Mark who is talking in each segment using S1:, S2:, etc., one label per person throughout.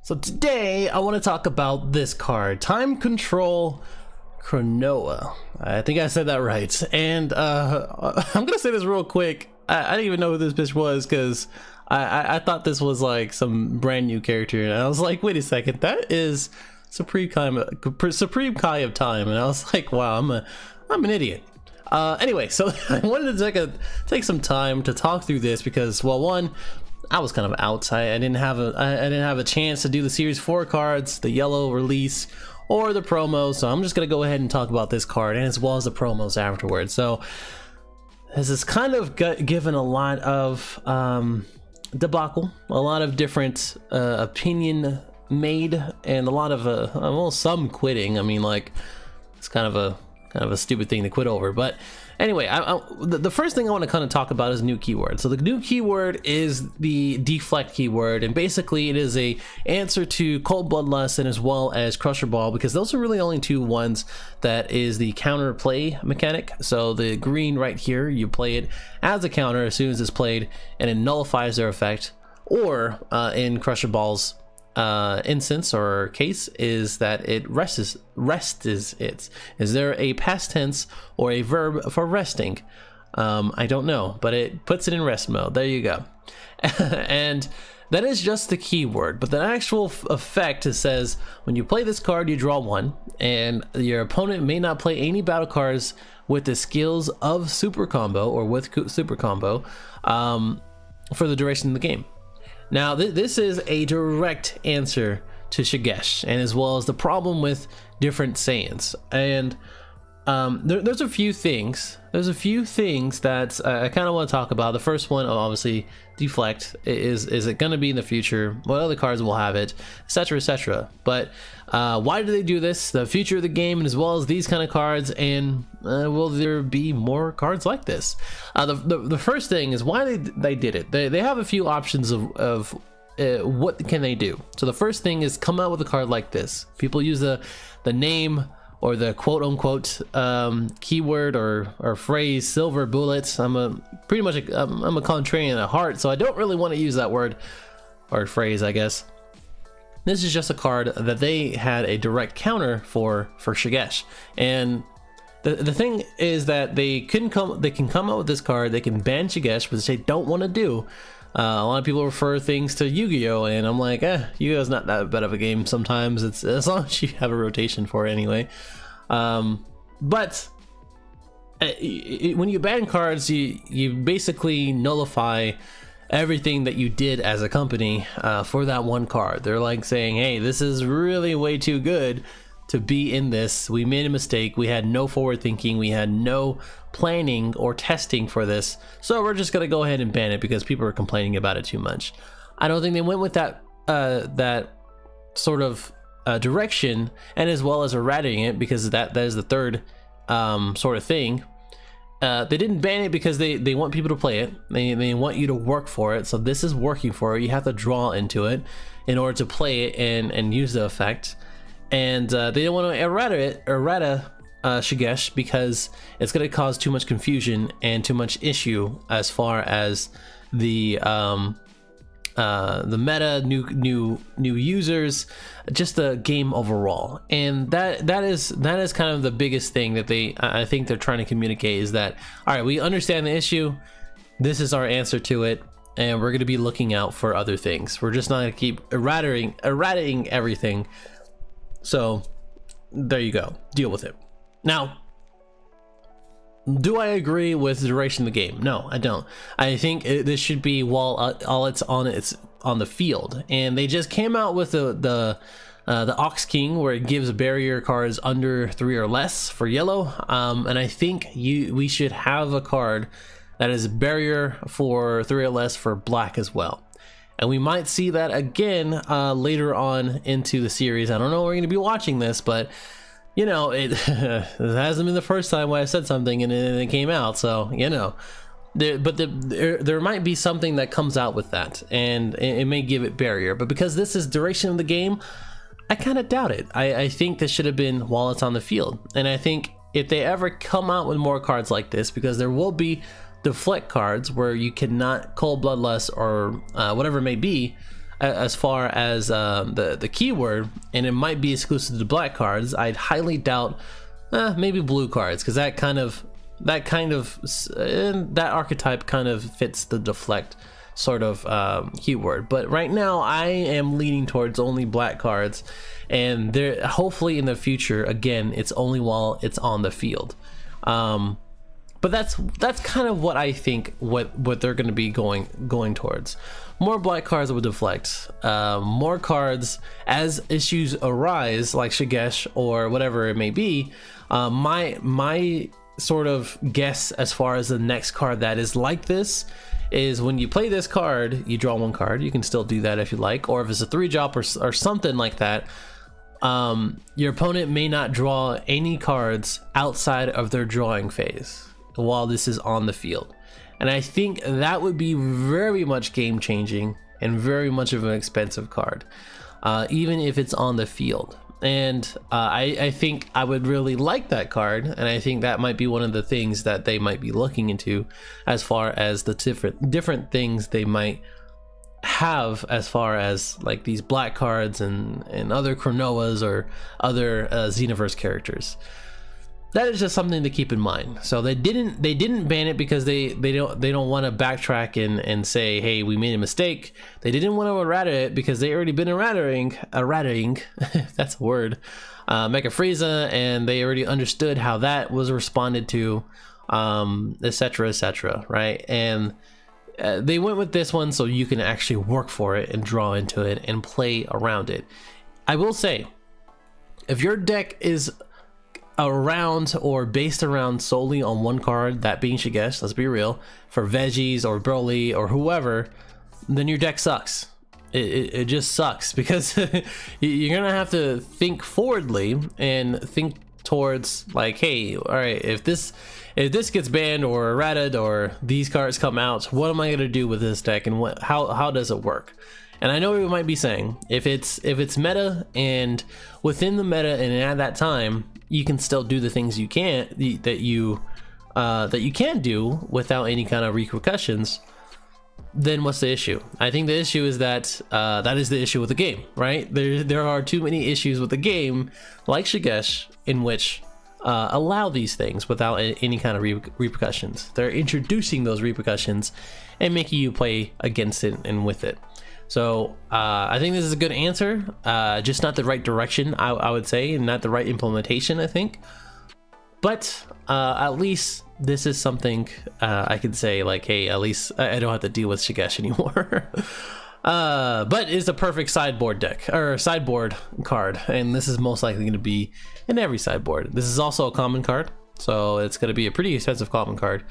S1: So today I want to talk about this card, Time Control Chronoa. I think I said that right. And I'm gonna say this real quick. I didn't even know who this bitch was because I thought this was like some brand new character, and I was like, wait a second, that is Supreme Kai of Time, and I was like, wow, I'm an idiot. Anyway, so I wanted to take some time to talk through this because, well, one, I was kind of out. I didn't have a chance to do the Series 4 cards, the yellow release, or the promo, so I'm just gonna go ahead and talk about this card and as well as the promos afterwards. So this is kind of given a lot of debacle, a lot of different opinion made, and a lot of well, some quitting. I mean, like, it's kind of a stupid thing to quit over. But anyway, the first thing I want to kind of talk about is new keyword. So the new keyword is the deflect keyword, and basically it is a answer to Cold Bloodlust and as well as Crusher Ball, because those are really only two ones that is the counter play mechanic. So the green right here, you play it as a counter as soon as it's played, and it nullifies their effect. Or in Crusher Ball's instance or case is that it rests it. Is there a past tense or a verb for resting? I don't know, but it puts it in rest mode. There you go. And that is just the keyword, but the actual effect, it says when you play this card you draw one, and your opponent may not play any battle cards with the skills of super combo or with super combo for the duration of the game. Now, this is a direct answer to Shigesh, and as well as the problem with different Saiyans. And there's a few things. There's a few things that I kind of want to talk about. The first one, obviously, deflect. Is it going to be in the future? What other cards will have it, etc., etc. But why do they do this? The future of the game, and as well as these kind of cards, and will there be more cards like this? The first thing is why they did it. They have a few options of what can they do. So the first thing is come out with a card like this. People use the name or the quote-unquote keyword or phrase silver bullets. I'm a contrarian at heart, so I don't really want to use that word or phrase, I guess. This is just a card that they had a direct counter for Shigesh. And the thing is that they can come out with this card, they can ban Shigesh, which they don't want to do. A lot of people refer things to Yu-Gi-Oh, and I'm like, Yu-Gi-Oh's not that bad of a game sometimes. It's as long as you have a rotation for it anyway. But when you ban cards, you basically nullify everything that you did as a company for that one card. They're like saying, hey, this is really way too good to be in this. We made a mistake. We had no forward thinking. We had no planning or testing for this, so we're just gonna go ahead and ban it because people are complaining about it too much. I don't think they went with that sort of direction, and as well as eradicating it, because that is the third sort of thing. They didn't ban it because they want people to play it. They want you to work for it. So this is working for it. You have to draw into it in order to play it and use the effect. And they don't want to errata Shigesh because it's going to cause too much confusion and too much issue as far as the meta, new users, just the game overall. And that is kind of the biggest thing that I think they're trying to communicate, is that, all right, we understand the issue, this is our answer to it, and we're going to be looking out for other things. We're just not going to keep erratating everything. So there you go, deal with it. Now, do I agree with the duration of the game? No, I don't. I think this should be while all it's on the field, and they just came out with the Ox King, where it gives barrier cards under 3 or less for yellow, and I think we should have a card that is barrier for 3 or less for black as well. And we might see that again later on into the series. I don't know, we're going to be watching this, but you know, it hasn't been the first time where I said something and it came out, so you know. There might be something that comes out with that, and it may give it barrier. But because this is duration of the game, I kind of doubt it. I think this should have been while it's on the field. And I think if they ever come out with more cards like this, because there will be deflect cards where you cannot Cold Bloodlust or whatever it may be, as far as the keyword, and it might be exclusive to black cards, I'd highly doubt maybe blue cards, because that archetype kind of fits the deflect sort of keyword. But right now I am leaning towards only black cards, and there hopefully in the future, again, it's only while it's on the field. But that's kind of what I think what they're going to be going towards. More black cards with deflect, more cards as issues arise, like Shigesh or whatever it may be. My sort of guess as far as the next card that is like this is when you play this card, you draw one card. You can still do that if you like, or if it's a 3-drop or something like that, your opponent may not draw any cards outside of their drawing phase while this is on the field. And I think that would be very much game changing and very much of an expensive card, even if it's on the field. And I think I would really like that card, and I think that might be one of the things that they might be looking into as far as the different things they might have as far as like these black cards and other Chronoas or other Xenoverse characters. That is just something to keep in mind. So they didn't ban it because they don't want to backtrack and say, hey, we made a mistake. They didn't want to errata it because they already been errataing if that's a word, Mecha Frieza, and they already understood how that was responded to, etc., right? And they went with this one so you can actually work for it and draw into it and play around it. I will say, if your deck is around or based around solely on one card, that being Shigesh, let's be real, for Veggies or Broly or whoever, then your deck sucks. It just sucks, because you're gonna have to think forwardly and think towards like, hey, all right, if this gets banned or errated or these cards come out, what am I gonna do with this deck, and how does it work? And I know what you might be saying, if it's meta and within the meta and at that time you can still do the things you can that you can do without any kind of repercussions, then what's the issue? I think the issue is that that is the issue with the game, right? There are too many issues with the game, like Shigesh, in which allow these things without any kind of repercussions. They're introducing those repercussions and making you play against it and with it. So I think this is a good answer, just not the right direction, I would say, and not the right implementation, I think. But at least this is something I could say, like, hey, at least I don't have to deal with Shigesh anymore. But it's a perfect sideboard deck, or sideboard card, and this is most likely going to be in every sideboard. This is also a common card, so it's going to be a pretty expensive common card,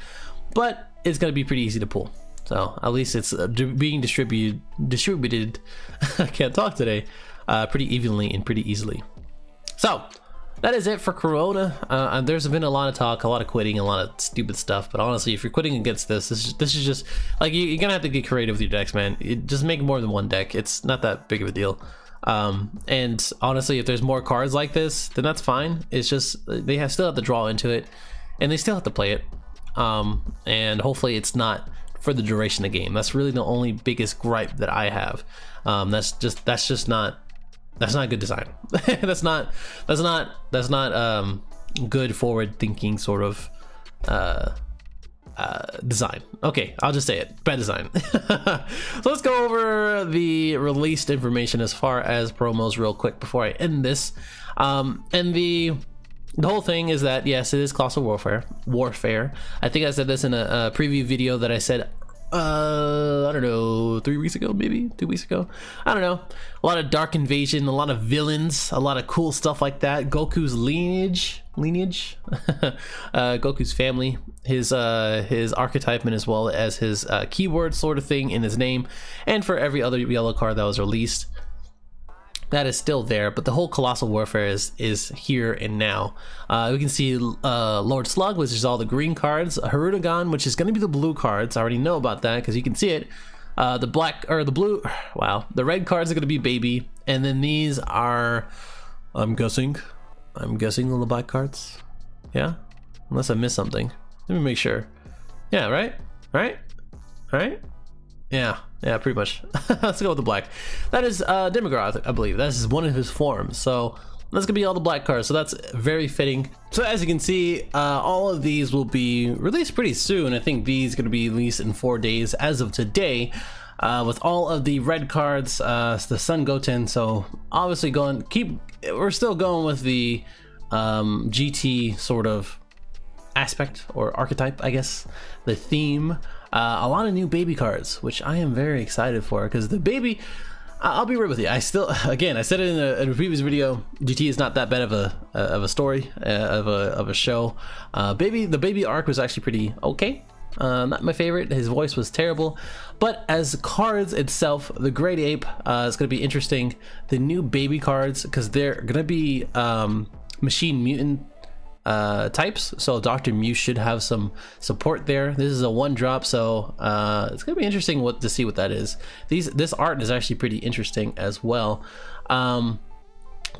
S1: but it's going to be pretty easy to pull. So at least it's being distributed I can't talk today, pretty evenly and pretty easily. So that is it for Corona. There's been a lot of talk, a lot of quitting, a lot of stupid stuff, but honestly, if you're quitting against this is just like, you're gonna have to get creative with your decks, man. Just make more than one deck. It's not that big of a deal. And honestly, if there's more cards like this, then that's fine. It's just they still have to draw into it, and they still have to play it. And hopefully it's not for the duration of the game. That's really the only biggest gripe that I have. That's not good design. that's not good forward thinking sort of design. Okay, I'll just say it, bad design. So let's go over the released information as far as promos real quick before I end this. And the whole thing is that, yes, it is Colossal Warfare. I think I said this in a preview video that I said, I don't know, 3 weeks ago, maybe 2 weeks ago. I don't know. A lot of Dark Invasion, a lot of villains, a lot of cool stuff like that. Goku's lineage, Goku's family, his archetype, and as well as his keyword sort of thing in his name, and for every other yellow card that was released. That is still there, but the whole Colossal Warfare is here and now. We can see Lord Slug, which is all the green cards, Harunagon, which is going to be the blue cards. I already know about that because you can see it. The black, or the blue, wow, the red cards are going to be Baby, and then these are, I'm guessing all the black cards. Yeah, unless I missed something. Let me make sure. Yeah, right. Yeah, pretty much. Let's go with the black. That is Demigoth, I believe. That is one of his forms. So that's gonna be all the black cards. So that's very fitting. So as you can see, all of these will be released pretty soon. I think these are gonna be released in 4 days as of today. With all of the red cards, the Sun Goten. So obviously we're still going with the GT sort of aspect or archetype, I guess, the theme. A lot of new baby cards, which I am very excited for, because the baby, I'll be real with you, I still, again, I said it in a previous video, GT is not that bad of a story, of a show. The baby arc was actually pretty okay. Not my favorite. His voice was terrible, but as cards itself, the Great Ape is going to be interesting. The new baby cards, because they're going to be machine mutant types, so Dr. Mew should have some support there. This is a 1-drop, so it's gonna be interesting to see what that is. This art is actually pretty interesting as well.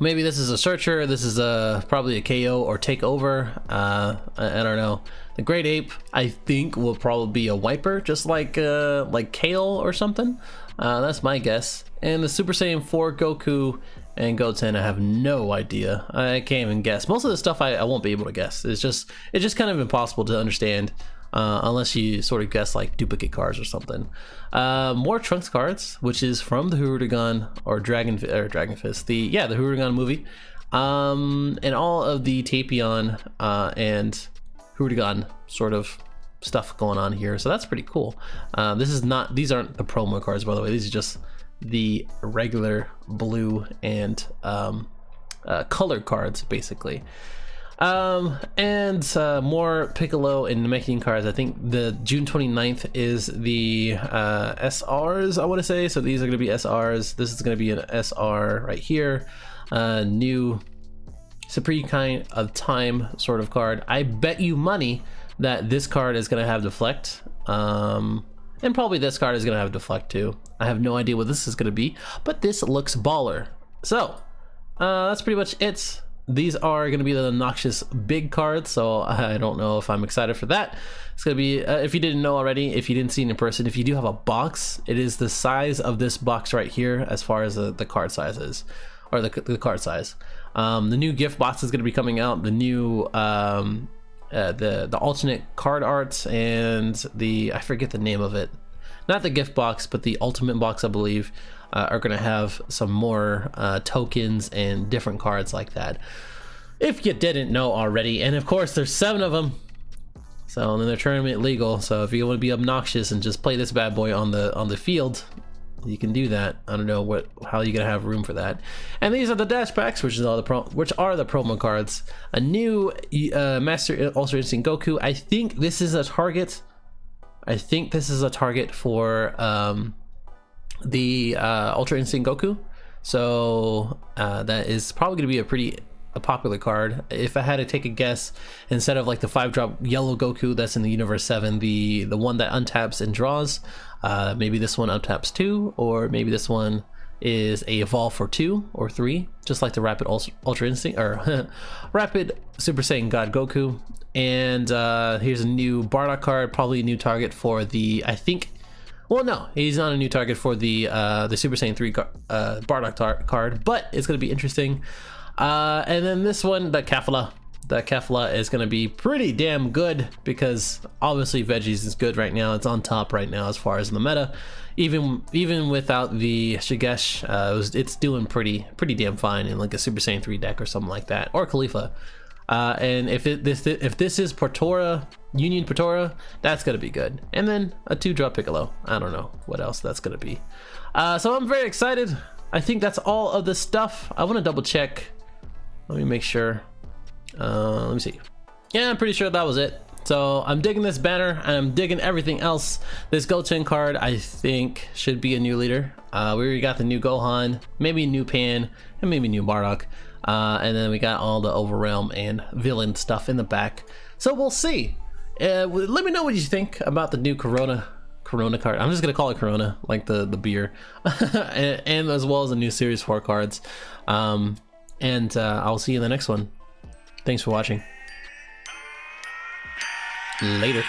S1: Maybe this is a searcher, this is probably a KO or takeover. I don't know. The Great Ape, I think, will probably be a wiper, just like Kale or something. That's my guess. And the Super Saiyan 4 Goku and Goten, I have no idea. I can't even guess. Most of the stuff I won't be able to guess. It's just kind of impossible to understand unless you sort of guess like duplicate cards or something. More Trunks cards, which is from the Huragan or Dragon Fist, the Huragan movie, and all of the Tapion and Huragan sort of stuff going on here. So that's pretty cool. These aren't the promo cards, by the way. These are just the regular blue and colored cards, basically. And more Piccolo and Namekian cards. I think the June 29th is the SRs, I want to say. So these are going to be SRs. This is going to be an SR right here. New Supreme Kind of Time sort of card. I bet you money that this card is going to have Deflect. And probably this card is going to have Deflect too. I have no idea what this is going to be, but this looks baller. So that's pretty much it. These are going to be the Noxious big cards, so I don't know if I'm excited for that. It's going to be, if you didn't know already, if you didn't see it in person, if you do have a box, it is the size of this box right here as far as the card size is, or the card size. The new gift box is going to be coming out. The new the alternate card arts and I forget the name of it, not the gift box, but the ultimate box, I believe, are going to have some more tokens and different cards like that, if you didn't know already. And of course there's 7 of them, so then they're tournament legal. So if you want to be obnoxious and just play this bad boy on the field, you can do that. I don't know how you're gonna have room for that. And these are the dash packs, which are the promo cards. A new Master Ultra Instinct Goku. I think this is a target. I think this is a target for the Ultra Instinct Goku. So that is probably gonna be a popular card. If I had to take a guess, instead of like the 5-drop yellow Goku that's in the Universe 7, the one that untaps and draws, maybe this one untaps 2, or maybe this one is a evolve for 2 or 3, just like the Rapid Ultra Instinct or Rapid Super Saiyan God Goku. And here's a new Bardock card, probably a new target for the, I think, well, no, he's not a new target for the Super Saiyan 3 Bardock card, but it's going to be interesting. And then this one, the Kefla is going to be pretty damn good, because obviously Veggies is good right now. It's on top right now as far as the meta. Even without the Shigesh, it's doing pretty damn fine in like a Super Saiyan 3 deck or something like that, or Khalifa. And if this is Portora, Union Portora, that's gonna be good. And then a 2-drop Piccolo. I don't know what else that's gonna be. So I'm very excited. I think that's all of the stuff. I want to double check. Let me make sure. Let me see. Yeah, I'm pretty sure that was it. So I'm digging this banner, and I'm digging everything else. This Goten card, I think, should be a new leader. We already got the new Gohan, maybe a new Pan, and maybe new Bardock. And then we got all the Overrealm and villain stuff in the back. So we'll see. Let me know what you think about the new Corona card. I'm just gonna call it Corona, like the beer. and as well as the new Series 4 cards. And I'll see you in the next one. Thanks for watching. Later.